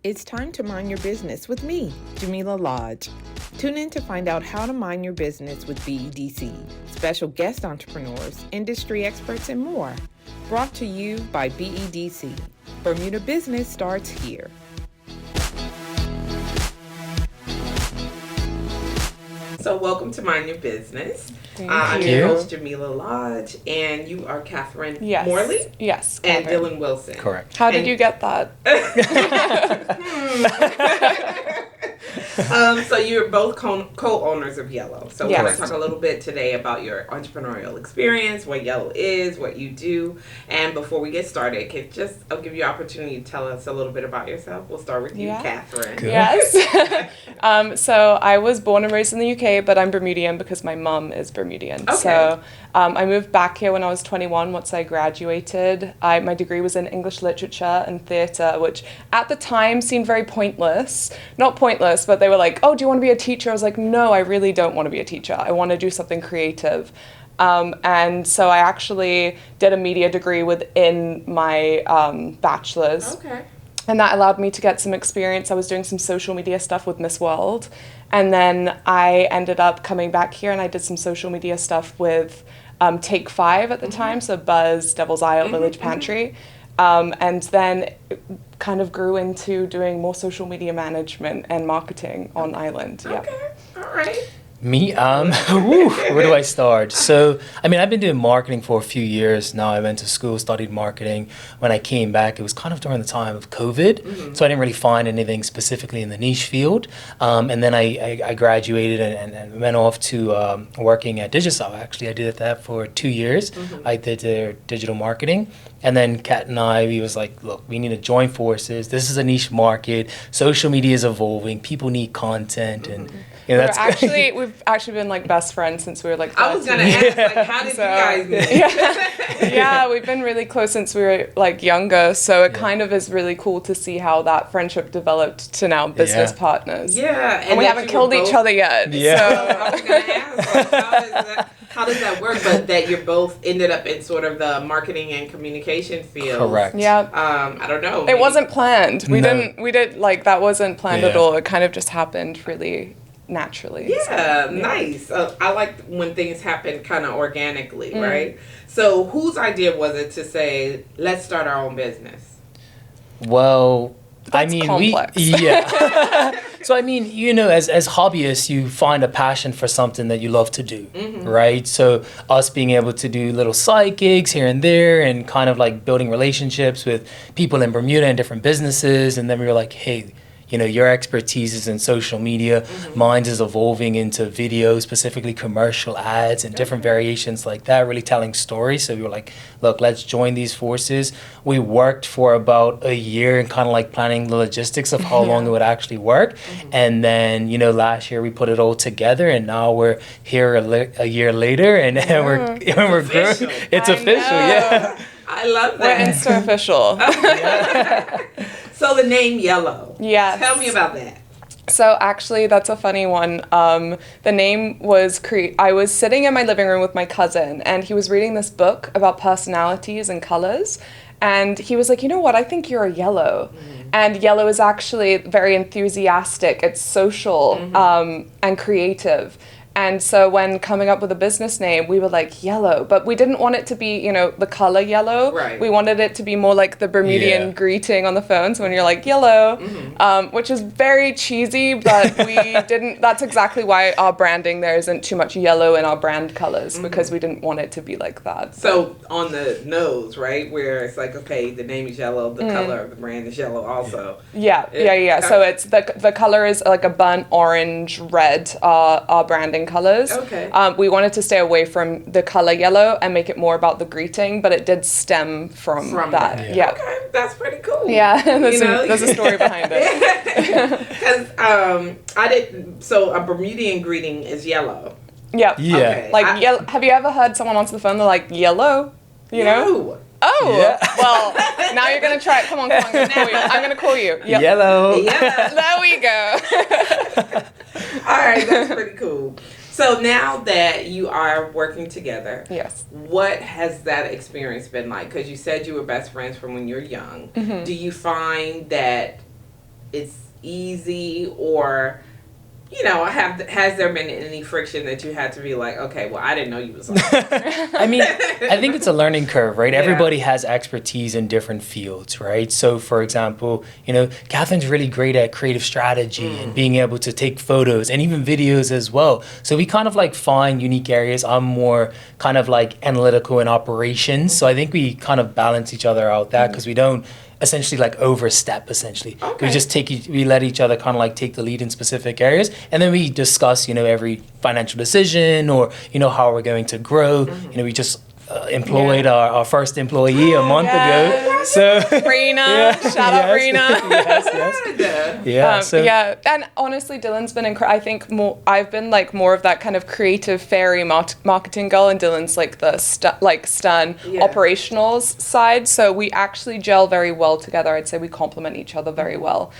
It's time to mind your business with me, Jamila Lodge. Tune in to find out how to mind your business with BEDC, special guest entrepreneurs, industry experts, and more. Brought to you by BEDC. Bermuda Business starts here. So welcome to Mind Your Business. I'm your host, Jamila Lodge, and you are Catherine Morley? Yes, and Catherine. Dylan Wilson. Correct. How did you get that? So you're both co-owners of Yello. So we're going to talk a little bit today about your entrepreneurial experience, what Yello is, what you do. And before we get started, I'll give you an opportunity to tell us a little bit about yourself. We'll start with you, Catherine. Good. Yes. So I was born and raised in the UK, but I'm Bermudian because my mum is Bermudian. Okay. So I moved back here when I was 21 once I graduated. My degree was in English literature and theatre, which at the time seemed very pointless. Not pointless, but they were like, oh, do you want to be a teacher? I was like, no, I really don't want to be a teacher. I want to do something creative. And so I actually did a media degree within my bachelor's. Okay. And that allowed me to get some experience. I was doing some social media stuff with Miss World. And then I ended up coming back here and I did some social media stuff with Take 5 at the time, so Buzz, Devil's Isle, Village Pantry. And then it kind of grew into doing more social media management and marketing on Island. Yeah. Okay, all right. Me? Where do I start? So, I've been doing marketing for a few years now. I went to school, studied marketing. When I came back, it was kind of during the time of COVID, so I didn't really find anything specifically in the niche field. And then I graduated and went off to working at Digicel, actually. I did that for 2 years. I did their digital marketing. And then Kat and we was like, look, we need to join forces. This is a niche market. Social media is evolving. People need content. And we've actually been like best friends since we were like 13. I was going to ask, like, how did you guys meet? Yeah, we've been really close since we were like younger. So it kind of is really cool to see how that friendship developed to now business partners. Yeah. And we haven't killed each other yet. Yeah. So. I was going to ask, like, how does that work? But that you're both ended up in sort of the marketing and communication field. Correct. Yeah. I don't know. It wasn't planned. That wasn't planned at Yeah. all. It kind of just happened really naturally. Yeah, so, nice. I like when things happen kind of organically, right? So whose idea was it to say, let's start our own business? Well, That's complex. So, as hobbyists, you find a passion for something that you love to do, right? So us being able to do little side gigs here and there and kind of like building relationships with people in Bermuda and different businesses. And then we were like, hey, your expertise is in social media. Mine is evolving into video, specifically commercial ads and different variations like that, really telling stories. So we were like, look, let's join these forces. We worked for about a year and kind of like planning the logistics of how long it would actually work. And then, last year we put it all together and now we're here a year later and we're official. It's official, yeah. I love that. We're Insta official. So the name Yello. Yes. Tell me about that. So actually, that's a funny one. The name was I was sitting in my living room with my cousin, and he was reading this book about personalities and colors. And he was like, you know what? I think you're a Yello. And Yello is actually very enthusiastic. It's social and creative. And so when coming up with a business name, we were like, Yello. But we didn't want it to be, the color yellow. Right. We wanted it to be more like the Bermudian greeting on the phone. So when you're like, Yello, which is very cheesy, but we didn't, that's exactly why our branding, there isn't too much yellow in our brand colors, because we didn't want it to be like that. So on the nose, right, where it's like, okay, the name is Yello, the color of the brand is yellow also. Yeah. So it's the color is like a burnt orange, red, our branding colors. Okay. We wanted to stay away from the color yellow and make it more about the greeting, but it did stem from that. Yeah. Okay, that's pretty cool. Yeah, there's a story behind it. Because so a Bermudian greeting is yellow. Yeah. Yeah. Okay. Like, have you ever heard someone answer the phone, they're like, yellow? You know? Oh, yeah. Well, now you're going to try it. Come on, I'm going to call you. Yellow. There we go. All right, that's pretty cool. So now that you are working together, yes, what has that experience been like? Because you said you were best friends from when you were young. Do you find that it's easy, or has there been any friction that you had to be like, okay, well, I didn't know you was like that? I mean, I think it's a learning curve, right? Yeah. Everybody has expertise in different fields, right? So, for example, Catherine's really great at creative strategy and being able to take photos and even videos as well. So we kind of like find unique areas. I'm more kind of like analytical in operations. So I think we kind of balance each other out that, because we don't essentially like overstep essentially. Okay. We just we let each other kind of like take the lead in specific areas, and then we discuss every financial decision, or how we're going to grow. We just employed our first employee a month ago. So Rena, shout out Rena. yes. And honestly, Dylan's been I think I've been like more of that kind of creative fairy marketing girl, and Dylan's like the stern operationals side. So we actually gel very well together. I'd say we complement each other very well.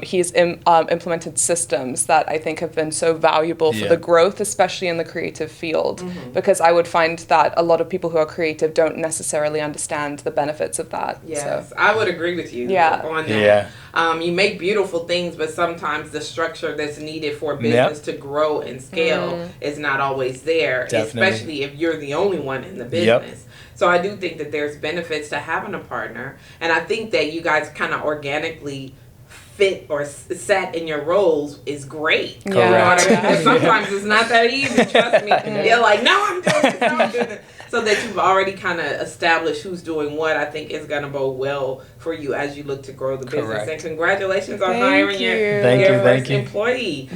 He's implemented systems that I think have been so valuable for the growth, especially in the creative field, because I would find that a lot of people who are creative don't necessarily understand the benefits of that. Yes, so. I would agree with you on that. Yeah. You make beautiful things, but sometimes the structure that's needed for a business to grow and scale is not always there, especially if you're the only one in the business. So I do think that there's benefits to having a partner, and I think that you guys kind of organically fit or set in your roles is great. Correct. You know what I mean? Sometimes it's not that easy, trust me. You're like, no, I'm doing this, no, I'm doing this. So that you've already kind of established who's doing what, I think is going to bode well for you as you look to grow the business. Correct. And congratulations on hiring your first employee.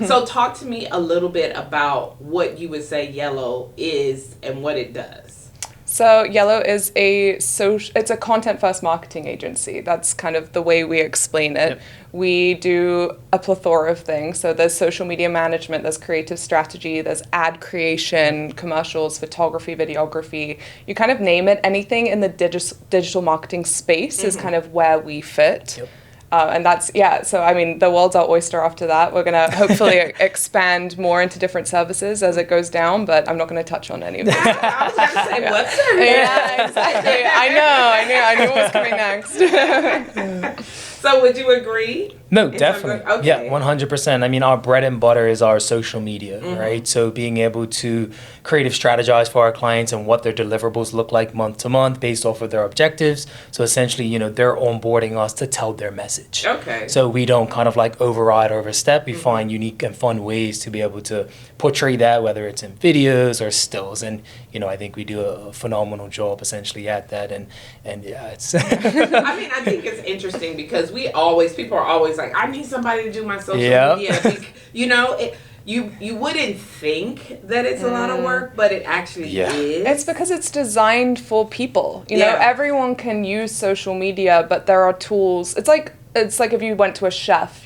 So talk to me a little bit about what you would say Yello is and what it does. So Yello is it's a content-first marketing agency. That's kind of the way we explain it. Yep. We do a plethora of things. So there's social media management, there's creative strategy, there's ad creation, commercials, photography, videography. You kind of name it. Anything in the digital marketing space is kind of where we fit. Yep. And that's, so I mean, the world's our oyster after that. We're going to hopefully expand more into different services as it goes down, but I'm not going to touch on any of that. I was going to say, what service? Yeah, exactly. I knew what was coming next. So would you agree? No, definitely. Okay. Yeah, 100%. I mean, our bread and butter is our social media, right? So being able to creative strategize for our clients and what their deliverables look like month to month based off of their objectives. So essentially, they're onboarding us to tell their message. Okay. So we don't kind of like override or overstep. We find unique and fun ways to be able to portray that, whether it's in videos or stills. And, I think we do a phenomenal job essentially at that. And yeah, it's... I mean, I think it's interesting because people are always like, I need somebody to do my social media. You wouldn't think that it's a lot of work, but it actually is. It's because it's designed for people. Everyone can use social media, but there are tools. It's like if you went to a chef,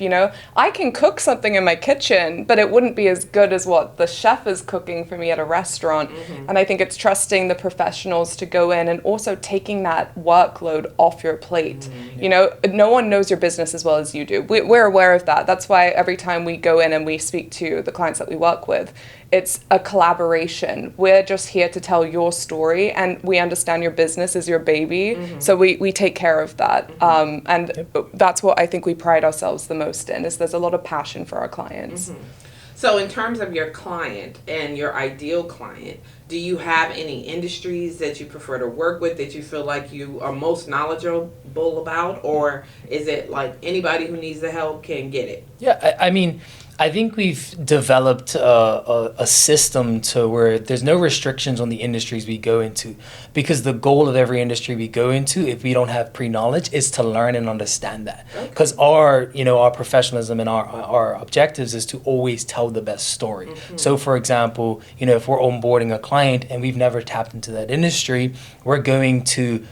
I can cook something in my kitchen, but it wouldn't be as good as what the chef is cooking for me at a restaurant. And I think it's trusting the professionals to go in and also taking that workload off your plate. No one knows your business as well as you do. We're aware of that. That's why every time we go in and we speak to the clients that we work with, it's a collaboration. We're just here to tell your story, and we understand your business is your baby, so we take care of that. And that's what I think we pride ourselves the most in, is there's a lot of passion for our clients. So in terms of your client and your ideal client, do you have any industries that you prefer to work with that you feel like you are most knowledgeable about, or is it like anybody who needs the help can get it? Yeah, I mean, I think we've developed a system to where there's no restrictions on the industries we go into, because the goal of every industry we go into, if we don't have pre-knowledge, is to learn and understand that. Because our professionalism and our objectives is to always tell the best story. So for example, if we're onboarding a client and we've never tapped into that industry, we're going to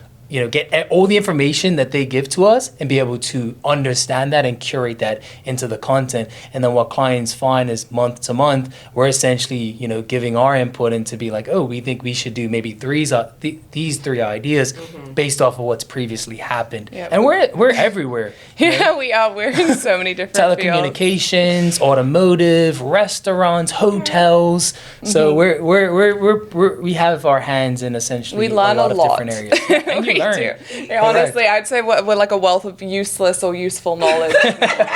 get all the information that they give to us and be able to understand that and curate that into the content. And then what clients find is month to month, we're essentially, giving our input and to be like, oh, we think we should do maybe these three ideas based off of what's previously happened. Yep. And we're everywhere. Yeah, we are. We're in so many different telecommunications, automotive, restaurants, hotels. So we have our hands in essentially we learn a lot a lot. of different areas. learn. too. Yeah, honestly, I'd say we're like a wealth of useless or useful knowledge.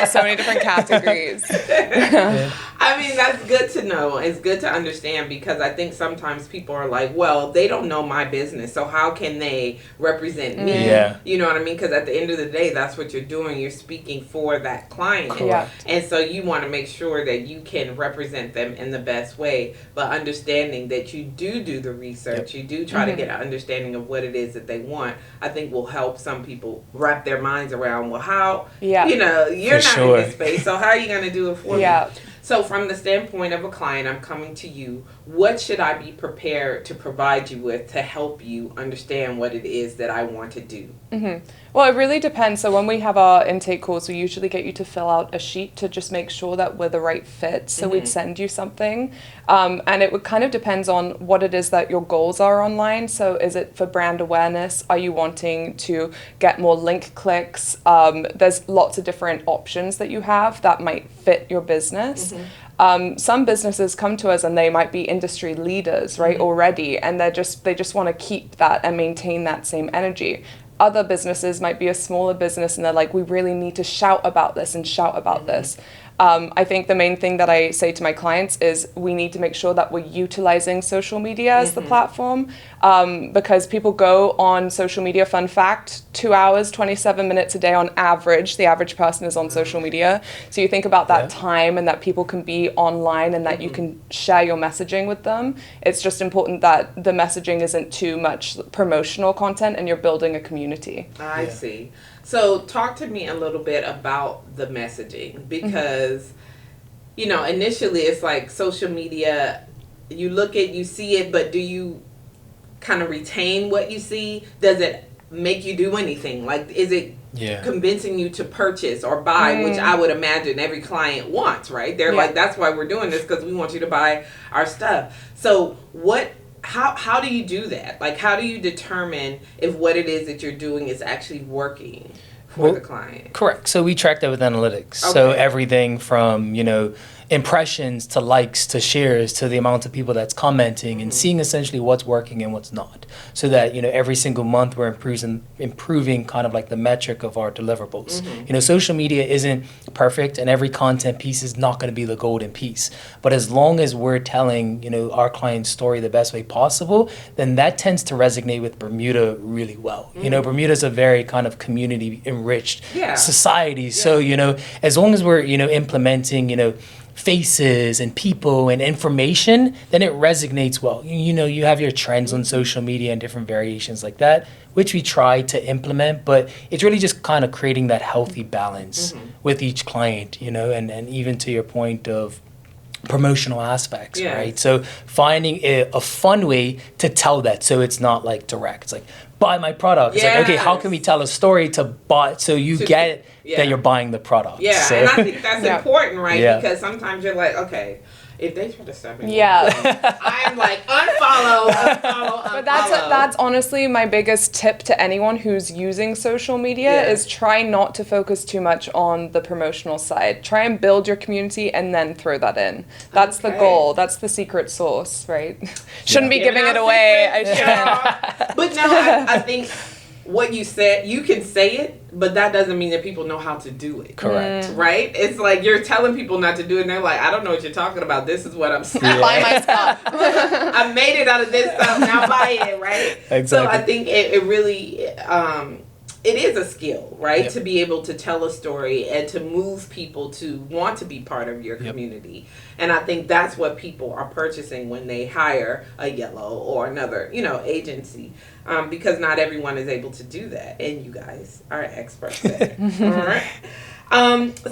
So many different categories. I mean, that's good to know. It's good to understand, because I think sometimes people are like, well, they don't know my business, so how can they represent me? Yeah. You know what I mean? Because at the end of the day, that's what you're doing. You're speaking for that client. Correct. And so you want to make sure that you can represent them in the best way, but understanding that you do the research, you do try to get an understanding of what it is that they want, I think will help some people wrap their minds around, well, how, you know, you're not in this space, so how are you going to do it for me? So from the standpoint of a client, I'm coming to you, what should I be prepared to provide you with to help you understand what it is that I want to do? Well, it really depends. So when we have our intake calls, we usually get you to fill out a sheet to just make sure that we're the right fit. So we'd send you something. And it would kind of depends on what it is that your goals are online. So is it for brand awareness? Are you wanting to get more link clicks? There's lots of different options that you have that might fit your business. Some businesses come to us and they might be industry leaders, right, already, and they just want to keep that and maintain that same energy. Other businesses might be a smaller business and they're like, we really need to shout about this and shout about this. I think the main thing that I say to my clients is we need to make sure that we're utilizing social media as the platform, because people go on social media, fun fact, 2 hours, 27 minutes a day on average. The average person is on social media. So you think about that time and that people can be online and that you can share your messaging with them. It's just important that the messaging isn't too much promotional content and you're building a community. I see. So talk to me a little bit about the messaging, because, you know, initially it's like social media, you see it, but do you kind of retain what you see? Does it make you do anything? Like, is it convincing you to purchase or buy, which I would imagine every client wants, right? They're like, that's why we're doing this, because we want you to buy our stuff. So how do you do that? Like, how do you determine if what it is that you're doing is actually working for the client? Correct. So we track that with analytics. So everything from, you know, impressions to likes to shares to the amount of people that's commenting and seeing essentially what's working and what's not, so that, you know, every single month we're improving kind of like the metric of our deliverables. You know, social media isn't perfect and every content piece is not going to be the golden piece, but as long as we're telling, you know, our client's story the best way possible, then that tends to resonate with Bermuda really well. You know, Bermuda's a very kind of community enriched society. So, you know, as long as we're, you know, implementing, you know, faces and people and information, then it resonates well. You know, you have your trends on social media and different variations like that, which we try to implement, but it's really just kind of creating that healthy balance with each client, you know, and even to your point of promotional aspects, right? So finding a fun way to tell that, so it's not like direct. It's like, buy my product. It's like, okay, how can we tell a story to buy, so you get that you're buying the product? So. And I think that's important, right? Because sometimes you're like, okay, if they try to stop me, I'm like, unfollow. But that's honestly my biggest tip to anyone who's using social media is try not to focus too much on the promotional side. Try and build your community and then throw that in. That's the goal. That's the secret sauce, right? Shouldn't be giving it away. I shouldn't. But no, I think what you said, you can say it, but that doesn't mean that people know how to do it. Correct. Right? It's like you're telling people not to do it, and they're like, I don't know what you're talking about. This is what I'm saying. Buy my stuff. I made it out of this stuff. Now buy it, right? Exactly. So I think it really, it is a skill, right? To be able to tell a story and to move people to want to be part of your community. And I think that's what people are purchasing when they hire a Yello or another, you know, agency. Because not everyone is able to do that. And you guys are experts at it. All right.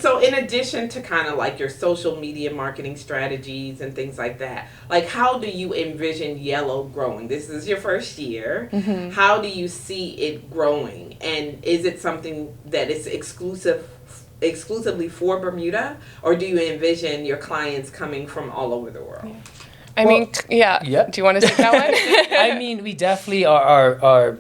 So in addition to kind of like your social media marketing strategies and things like that, like how do you envision Yello growing? This is your first year. How do you see it growing? And is it something that is exclusively for Bermuda? Or do you envision your clients coming from all over the world? I mean, do you want to take that one? I mean, we definitely are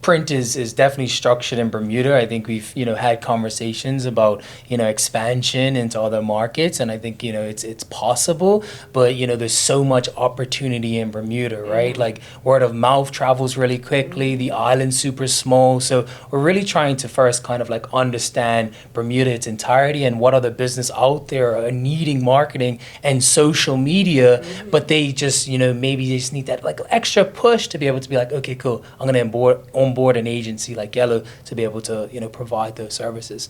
print is definitely structured in Bermuda. I think we've, had conversations about, expansion into other markets, and I think, it's possible, but, there's so much opportunity in Bermuda, right? Like word of mouth travels really quickly, the island's super small, so we're really trying to first kind of like understand Bermuda its entirety and what other business out there are needing marketing and social media, but they just, maybe they just need that like extra push to be able to be like, okay, cool, I'm going to onboard an agency like Yello to be able to, provide those services.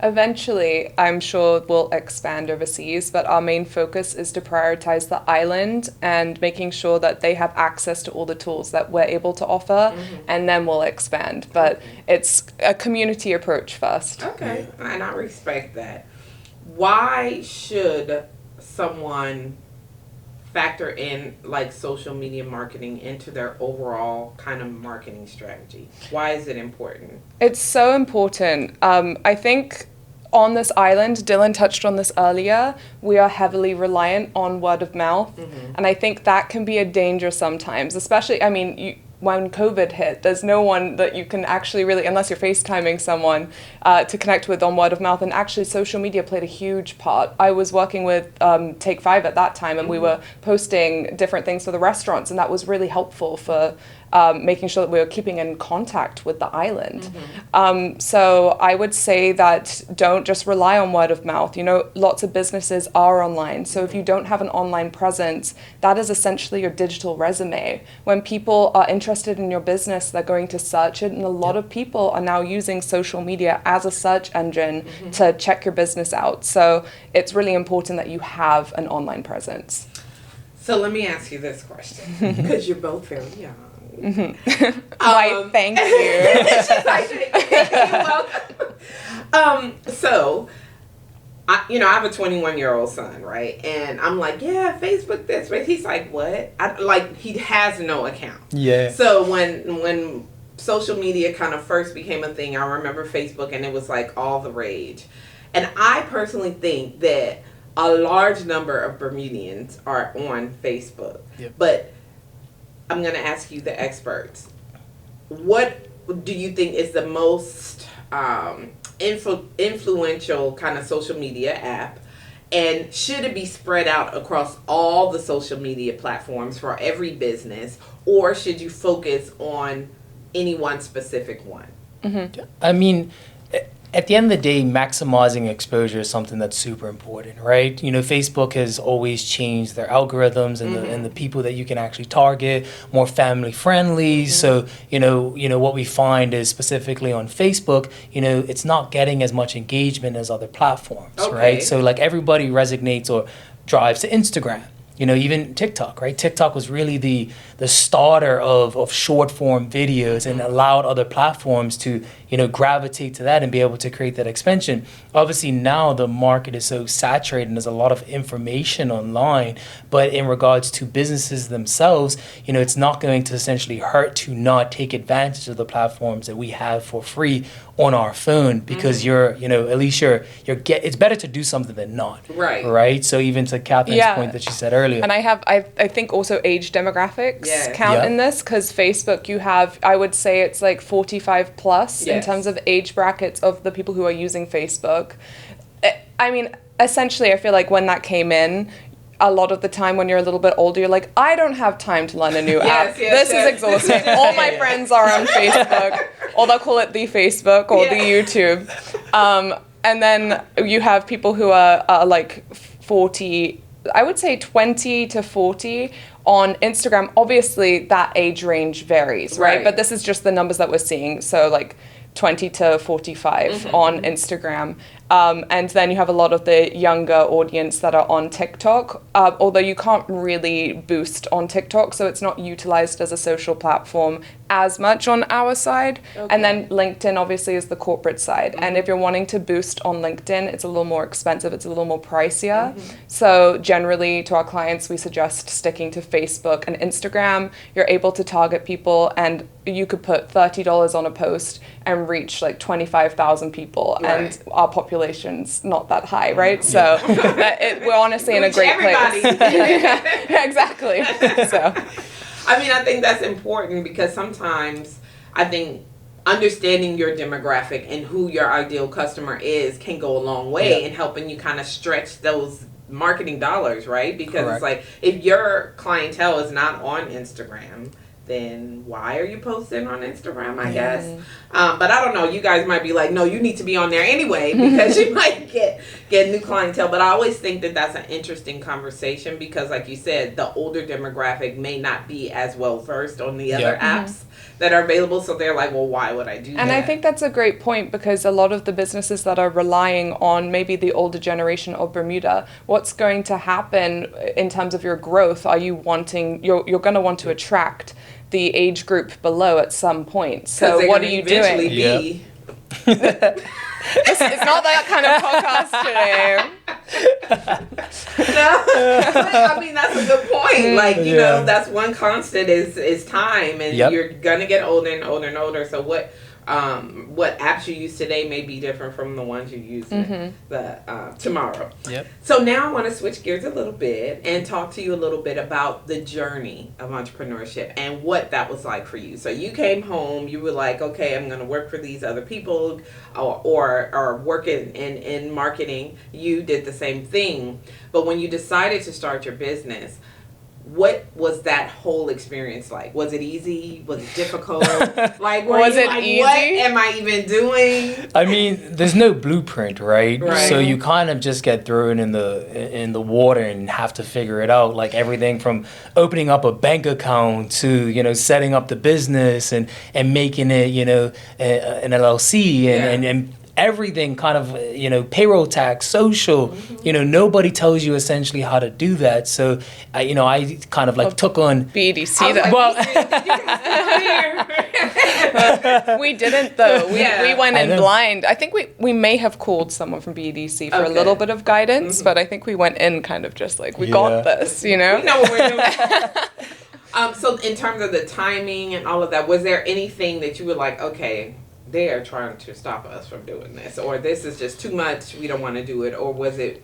Eventually, I'm sure we'll expand overseas, but our main focus is to prioritize the island and making sure that they have access to all the tools that we're able to offer, and then we'll expand. But it's a community approach first. Okay, and I respect that. Why should someone factor in like social media marketing into their overall kind of marketing strategy? Why is it important? It's so important. I think on this island, Dylan touched on this earlier, we are heavily reliant on word of mouth. And I think that can be a danger sometimes, especially, when COVID hit, there's no one that you can actually really, unless you're FaceTiming someone, to connect with on word of mouth. And actually, social media played a huge part. I was working with Take 5 at that time, and we were posting different things for the restaurants, and that was really helpful for making sure that we were keeping in contact with the island. So I would say that don't just rely on word of mouth. Lots of businesses are online. So if you don't have an online presence, that is essentially your digital resume. When people are interested in your business, they're going to search it. And a lot of people are now using social media as a search engine to check your business out. So it's really important that you have an online presence. So let me ask you this question, because you're both very young. Why, thank you. She's like, you're welcome. So, I have a 21-year-old son, right? And I'm like, yeah, Facebook this, but he's like, what? He has no account. Yeah. So when social media kind of first became a thing, I remember Facebook, and it was like all the rage. And I personally think that a large number of Bermudians are on Facebook. Yep. But I'm going to ask you, the experts, what do you think is the most influential kind of social media app? And should it be spread out across all the social media platforms for every business? Or should you focus on any one specific one? At the end of the day, maximizing exposure is something that's super important, right? Facebook has always changed their algorithms and the people that you can actually target, more family friendly. So, what we find is specifically on Facebook, it's not getting as much engagement as other platforms, right? So like everybody resonates or drives to Instagram. Even TikTok, right? TikTok was really the starter of short form videos and allowed other platforms to, gravitate to that and be able to create that expansion. Obviously now the market is so saturated and there's a lot of information online, but in regards to businesses themselves, it's not going to essentially hurt to not take advantage of the platforms that we have for free on our phone, because at least it's better to do something than not. Right. So even to Catherine's point that she said earlier. And I think also age demographics count in this, because Facebook, you have, I would say it's like 45 plus in terms of age brackets of the people who are using Facebook. Essentially, I feel like when that came in, a lot of the time when you're a little bit older, you're like, I don't have time to learn a new app. This is exhausting. All my friends are on Facebook, or they'll call it the Facebook or the YouTube. And then you have people who are like 40, I would say 20 to 40 on Instagram. Obviously, that age range varies, right? But this is just the numbers that we're seeing. So like 20 to 45 on Instagram. And then you have a lot of the younger audience that are on TikTok, although you can't really boost on TikTok, so it's not utilized as a social platform as much on our side. And then LinkedIn obviously is the corporate side. And if you're wanting to boost on LinkedIn, it's a little more expensive, it's a little more pricier. So generally to our clients, we suggest sticking to Facebook and Instagram. You're able to target people, and you could put $30 on a post and reach like 25,000 people. And our population's not that high, right? So we're honestly in a great place. Exactly. So I think that's important, because sometimes I think understanding your demographic and who your ideal customer is can go a long way in helping you kind of stretch those marketing dollars, right? Because Correct. it's like, if your clientele is not on Instagram, then why are you posting on Instagram, I guess? But I don't know. You guys might be like, no, you need to be on there anyway because you might get new clientele. But I always think that that's an interesting conversation because, like you said, the older demographic may not be as well versed on the other apps that are available. So they're like, well, why would I do that? And I think that's a great point because a lot of the businesses that are relying on maybe the older generation of Bermuda, what's going to happen in terms of your growth? Are you wanting, you're going to want to attract the age group below at some point. So what are you doing? It's not that kind of podcast today. No, I mean, that's a good point. Like, you know, that's one constant is time, and you're gonna get older and older and older. So what apps you use today may be different from the ones you use tomorrow. So now I want to switch gears a little bit and talk to you a little bit about the journey of entrepreneurship and what that was like for you. So you came home, you were like, okay, I'm going to work for these other people or work in marketing. You did the same thing. But when you decided to start your business, what was that whole experience like? Was it easy? Was it difficult? Like, was it easy? What am I even doing? I mean, there's no blueprint, right? So you kind of just get thrown in the water and have to figure it out. Like everything from opening up a bank account to, you know, setting up the business and making it, you know, an LLC and everything kind of, you know, payroll tax, social, you know, nobody tells you essentially how to do that. So, I kind of like took on BDC. We didn't though. We went in blind. I think we may have called someone from BDC for a little bit of guidance, but I think we went in kind of just like, we got this, you know? We know what we're doing. So in terms of the timing and all of that, was there anything that you were like, okay, they are trying to stop us from doing this, or this is just too much, we don't want to do it, or was it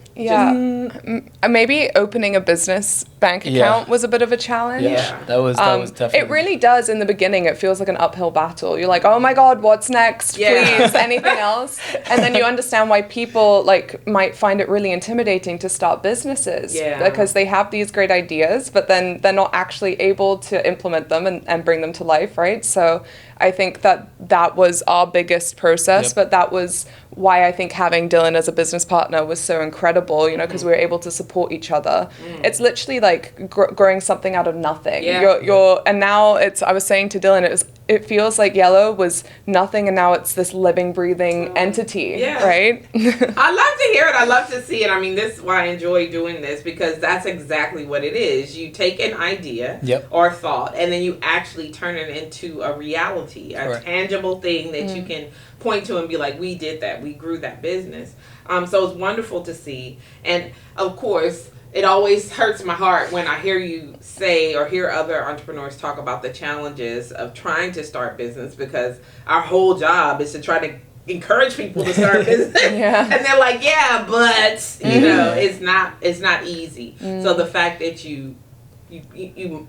maybe opening a business bank account was a bit of a challenge. That was definitely, it really does. In the beginning it feels like an uphill battle. You're like, oh my god, what's next? Please, anything else? And then you understand why people like might find it really intimidating to start businesses, because they have these great ideas but then they're not actually able to implement them and bring them to life, right? So I think that was our biggest process, but that was why I think having Dylan as a business partner was so incredible, you know, because we were able to support each other. It's literally like growing something out of nothing. And now I was saying to Dylan, it feels like Yello was nothing and now it's this living, breathing entity, right? I love to hear it. I love to see it. I mean, this is why I enjoy doing this, because that's exactly what it is. You take an idea or thought and then you actually turn it into a reality, a tangible thing that you can point to and be like, we did that, we grew that business. So it's wonderful to see. And of course, it always hurts my heart when I hear you say or hear other entrepreneurs talk about the challenges of trying to start business, because our whole job is to try to encourage people to start business. And they're like, but you know, it's not easy. So the fact that you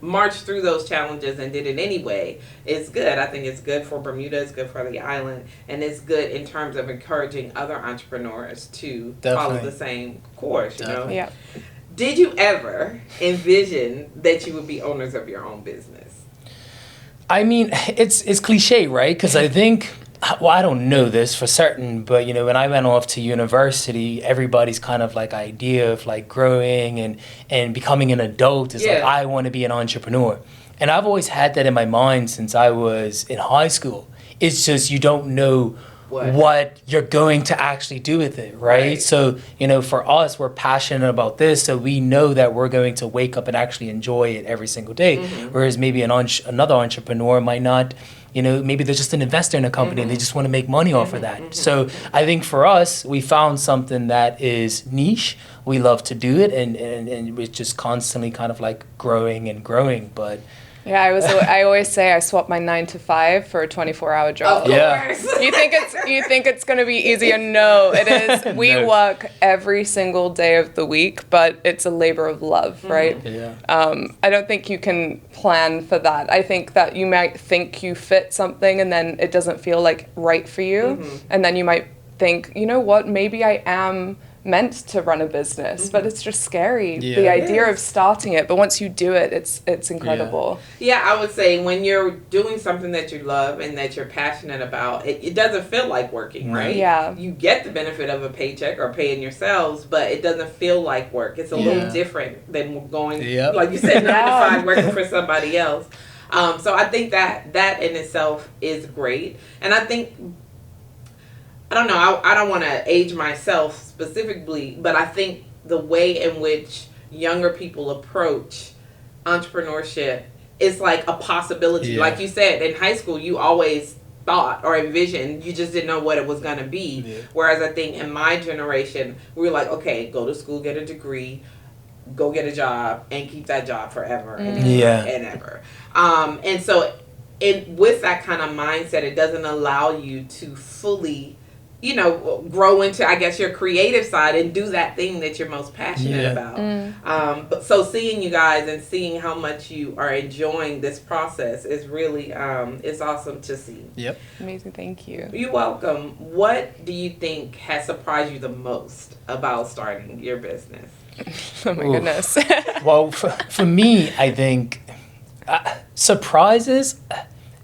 marched through those challenges and did it anyway is good. I think it's good for Bermuda, it's good for the island, and it's good in terms of encouraging other entrepreneurs to follow the same course, you know? Did you ever envision that you would be owners of your own business? I mean, it's cliche, right? Because I think, well, I don't know this for certain, but, you know, when I went off to university, everybody's kind of like idea of like growing and becoming an adult is like, I want to be an entrepreneur. And I've always had that in my mind since I was in high school. It's just you don't know what you're going to actually do with it, right? So, you know, for us, we're passionate about this, so we know that we're going to wake up and actually enjoy it every single day. Whereas maybe another entrepreneur might not, you know, maybe they're just an investor in a company and they just want to make money off of that. So I think for us, we found something that is niche. We love to do it, and we're just constantly kind of like growing and growing. But Yeah, I always say I swapped my 9 to 5 for a 24-hour job. Of course. Yeah. You think it's going to be easier? No, it is. We No. work every single day of the week, but it's a labor of love, right? Yeah. I don't think you can plan for that. I think that you might think you fit something and then it doesn't feel like right for you. And then you might think, you know what, maybe I am meant to run a business, but it's just scary, Yeah. the It idea of starting it. But once you do it, it's incredible. Yeah, I would say when you're doing something that you love and that you're passionate about, it doesn't feel like working, right? Yeah. You get the benefit of a paycheck or paying yourselves, but it doesn't feel like work. It's a little different than going, Yep. like you said, 9 to 5, working for somebody else. So I think that in itself is great. And I think, I don't know, I don't want to age myself specifically, but I think the way in which younger people approach entrepreneurship is like a possibility. Yeah. Like you said, in high school, you always thought or envisioned, you just didn't know what it was going to be. Yeah. Whereas I think in my generation, we were like, okay, go to school, get a degree, go get a job, and keep that job forever and ever Yeah. and ever. And so with that kind of mindset, it doesn't allow you to fully, grow into, I guess, your creative side and do that thing that you're most passionate about. But so seeing you guys and seeing how much you are enjoying this process is really, it's awesome to see. Yep. Amazing, thank you. You're welcome. What do you think has surprised you the most about starting your business? Oh my goodness. Well, for me, I think surprises,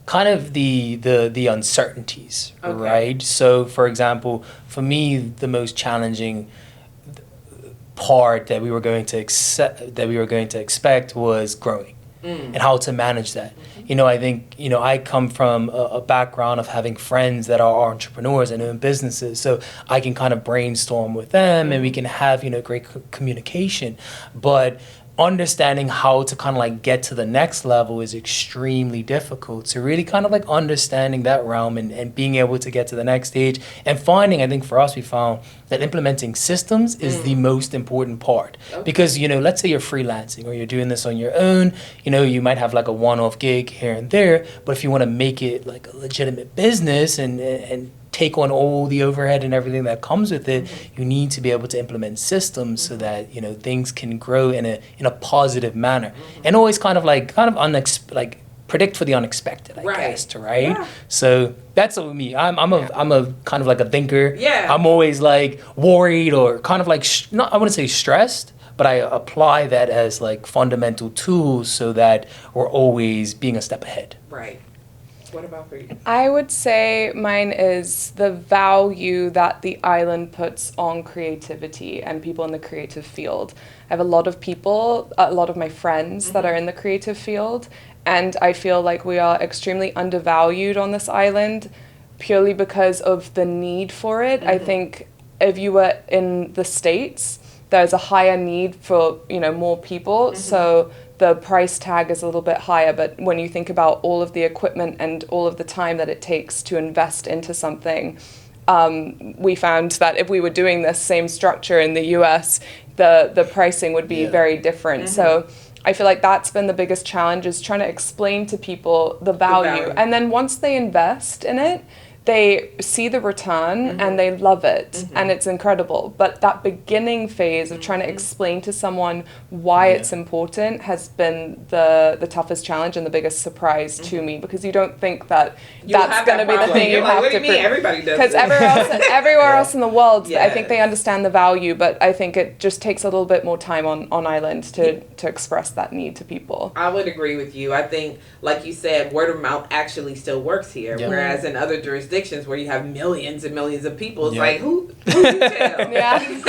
kind of the uncertainties, Okay. right? So, for example, for me, the most challenging part that we were going to expect was growing and how to manage that. I think I come from a background of having friends that are entrepreneurs and own businesses, so I can kind of brainstorm with them and we can have great communication, but understanding how to kind of like get to the next level is extremely difficult. So really kind of like understanding that realm and being able to get to the next stage and finding, I think for us, we found that implementing systems is the most important part. Okay. Because, let's say you're freelancing or you're doing this on your own, you might have like a one-off gig here and there, but if you want to make it like a legitimate business and take on all the overhead and everything that comes with it, you need to be able to implement systems so that things can grow in a positive manner, and always kind of predict for the unexpected, I guess, right? Yeah. So that's what me. I'm a kind of like a thinker. Yeah. I'm always like worried or kind of like not, I wouldn't say stressed, but I apply that as like fundamental tools so that we're always being a step ahead. Right. What about for you? I would say mine is the value that the island puts on creativity and people in the creative field. I have a lot of my friends that are in the creative field, and I feel like we are extremely undervalued on this island purely because of the need for it. I think if you were in the States, there's a higher need for, more people. So the price tag is a little bit higher, but when you think about all of the equipment and all of the time that it takes to invest into something, we found that if we were doing this same structure in the US, the pricing would be very different. So I feel like that's been the biggest challenge, is trying to explain to people the value. And then once they invest in it, they see the return and they love it and it's incredible. But that beginning phase of trying to explain to someone why it's important has been the toughest challenge and the biggest surprise to me, because you don't think that that's going to be the thing you have what do to you mean? Everybody does because it. everywhere else in the world, I think Yes. they understand the value, but I think it just takes a little bit more time on island to express that need to people. I would agree with you. I think, like you said, word of mouth actually still works here. Yeah. Whereas in other jurisdictions where you have millions and millions of people, it's Yeah. like, who you tell? Yeah. it's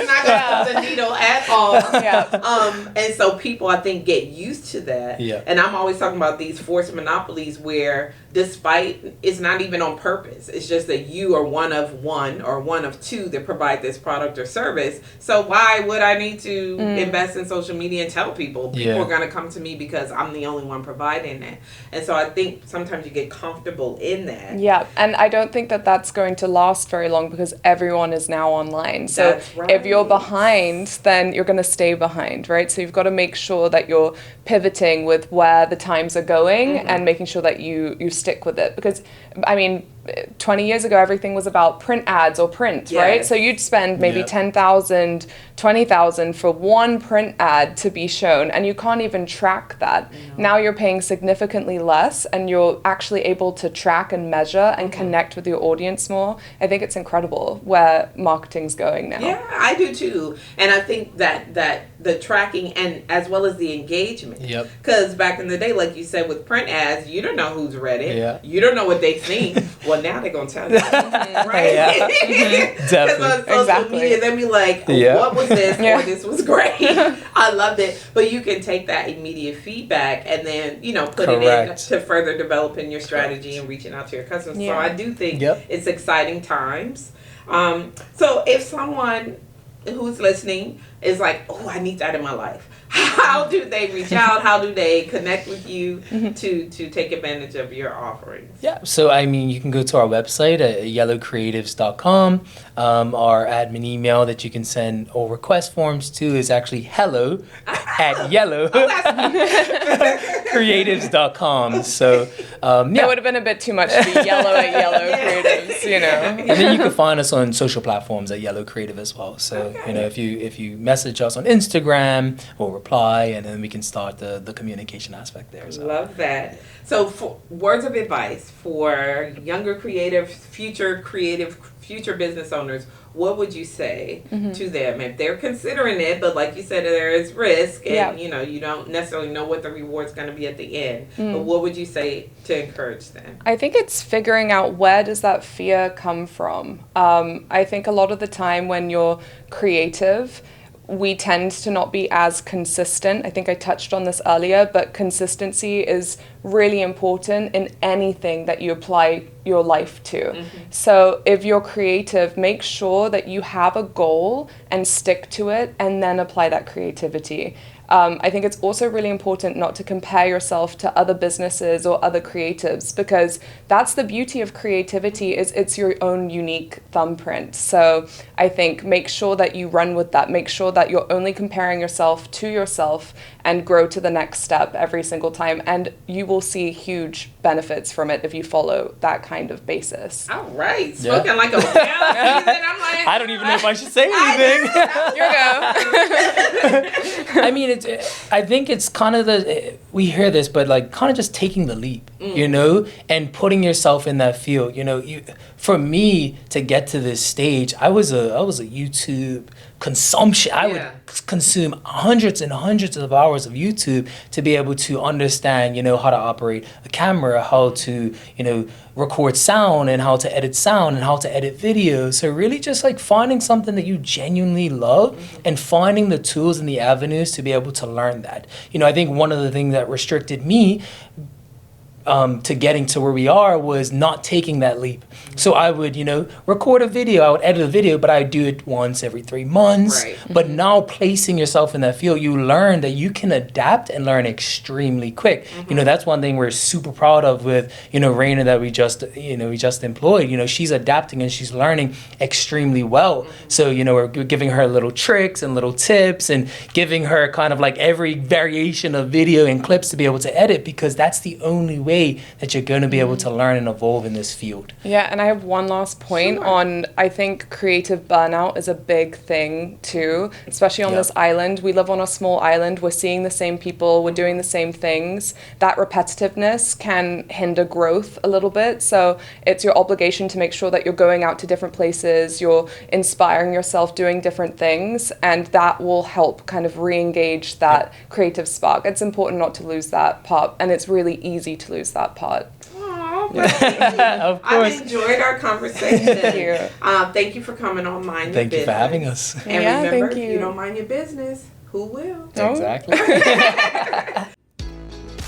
not gonna move the needle at all. Yeah. And so people, I think, get used to that. Yeah. And I'm always talking about these forced monopolies where, despite, it's not even on purpose. It's just that you are one of one or one of two that provide this product or service. So why would I need to invest in social media and tell people? People Yeah. are going to come to me because I'm the only one providing it. And so I think sometimes you get comfortable in that. Yeah, and I don't think that that's going to last very long because everyone is now online. online. So That's right. if you're behind, then you're going to stay behind, right? So you've got to make sure that you're pivoting with where the times are going and making sure that you stick with it. Because, I mean, 20 years ago, everything was about print ads or print, right? Yes. So you'd spend maybe Yep. 10,000, 20,000 for one print ad to be shown, and you can't even track that. Now you're paying significantly less, and you're actually able to track and measure and connect with your audience more. I think it's incredible where marketing's going now. Yeah, I do too. And I think that the tracking and as well as the engagement. Yep. Because back in the day, like you said, with print ads, you don't know who's read it. Yeah. You don't know what they think. Well, now they're going to tell you. Right? Yeah. Because Definitely. on social Exactly. media, they'll be like, Yeah. what was this? Yeah. Or this was great. I loved it. But you can take that immediate feedback and then, put it in Correct. to further developing your strategy and reaching out to your customers. So Yeah. I do think Yep. it's exciting times. So if someone who's listening is like, oh, I need that in my life, how do they reach out? How do they connect with you to take advantage of your offerings? Yeah, so I mean, you can go to our website at yellowcreatives.com. Our admin email that you can send or request forms to is actually hello at yellowcreatives.com. So, It yeah. would have been a bit too much to be yellow at Yellow Creatives, And then you can find us on social platforms at Yellow Creative as well. So, if you message us on Instagram, we'll reply, and then we can start the communication aspect there. So. Love that. So, for words of advice for younger future business owners, what would you say to them if they're considering it? But like you said, there is risk, and you don't necessarily know what the reward's going to be at the end. But what would you say to encourage them? I think it's figuring out where does that fear come from. I think a lot of the time when you're creative, we tend to not be as consistent. I think I touched on this earlier, but consistency is really important in anything that you apply your life to. So if you're creative, make sure that you have a goal and stick to it and then apply that creativity. I think it's also really important not to compare yourself to other businesses or other creatives, because that's the beauty of creativity, is it's your own unique thumbprint. So I think make sure that you run with that. Make sure that you're only comparing yourself to yourself and grow to the next step every single time. And you will see huge benefits from it if you follow that kind of basis. All right. Spoken like a salesman. I'm like, I don't even know if I should say anything. Here we go. I mean, I think it's kind of we hear this, but like kind of just taking the leap, and putting yourself in that field. For me to get to this stage, I was a YouTube consumption. I would consume hundreds and hundreds of hours of YouTube to be able to understand, how to operate a camera, how to, record sound, and how to edit sound, and how to edit video. So really just like finding something that you genuinely love and finding the tools and the avenues to be able to learn that. I think one of the things that restricted me to getting to where we are was not taking that leap. So I would, record a video, I would edit a video, but I would do it once every 3 months. Right. But now placing yourself in that field, you learn that you can adapt and learn extremely quick. That's one thing we're super proud of with, Raina that we just employed. She's adapting and she's learning extremely well. So, we're giving her little tricks and little tips and giving her kind of like every variation of video and clips to be able to edit, because that's the only way that you're going to be able to learn and evolve in this field. Yeah, and I have one last point on, I think creative burnout is a big thing too, especially on this island. We live on a small island. We're seeing the same people. We're doing the same things. That repetitiveness can hinder growth a little bit. So it's your obligation to make sure that you're going out to different places, you're inspiring yourself, doing different things, and that will help kind of re-engage that creative spark. It's important not to lose that part, and it's really easy to lose that part. Aw, Of course. I've enjoyed our conversation. Thank you. Thank you for coming on Mind Your Thank you Business. for having us. And Yeah, remember, thank if you. you don't mind your business, who will? Oh. Exactly.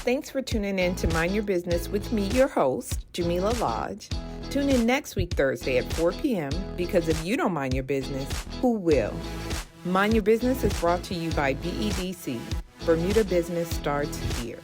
Thanks for tuning in to Mind Your Business with me, your host, Jamila Lodge. Tune in next week, Thursday at 4 p.m. because if you don't mind your business, who will? Mind Your Business is brought to you by BEDC. Bermuda Business starts here.